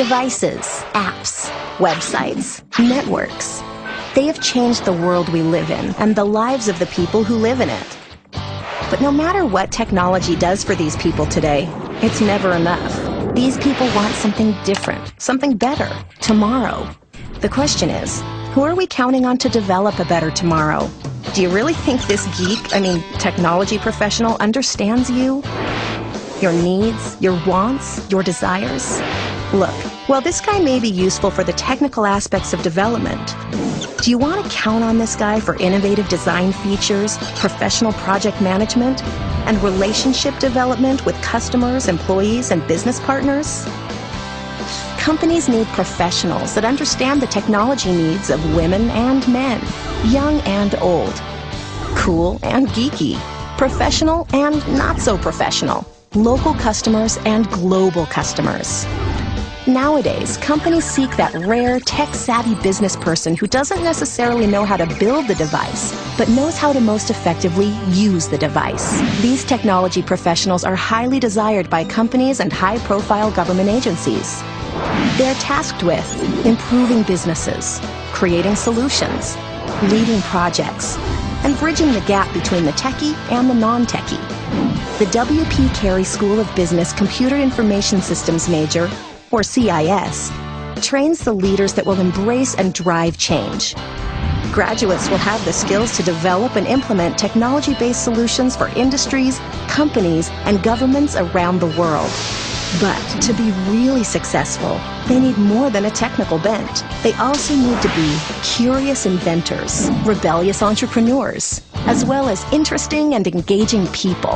Devices, apps, websites, networks. They have changed the world we live in and the lives of the people who live in it. But no matter what technology does for these people today, it's never enough. These people want something different, something better, tomorrow. The question is, who are we counting on to develop a better tomorrow? Do you really think this technology professional understands you? Your needs, your wants, your desires? Look, while this guy may be useful for the technical aspects of development, do you want to count on this guy for innovative design features, professional project management, and relationship development with customers, employees, and business partners? Companies need professionals that understand the technology needs of women and men, young and old, cool and geeky, professional and not so professional, local customers and global customers. Nowadays, companies seek that rare, tech-savvy business person who doesn't necessarily know how to build the device, but knows how to most effectively use the device. These technology professionals are highly desired by companies and high-profile government agencies. They're tasked with improving businesses, creating solutions, leading projects, and bridging the gap between the techie and the non-techie. The W.P. Carey School of Business Computer Information Systems major, or CIS, trains the leaders that will embrace and drive change. Graduates will have the skills to develop and implement technology-based solutions for industries, companies, and governments around the world. But to be really successful, they need more than a technical bent. They also need to be curious inventors, rebellious entrepreneurs, as well as interesting and engaging people.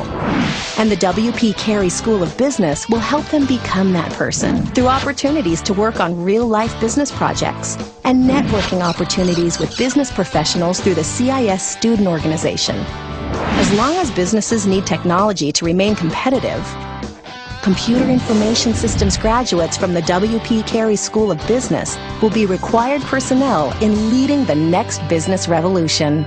And the W.P. Carey School of Business will help them become that person through opportunities to work on real-life business projects and networking opportunities with business professionals through the CIS student organization. As long as businesses need technology to remain competitive, Computer Information Systems graduates from the W.P. Carey School of Business will be required personnel in leading the next business revolution.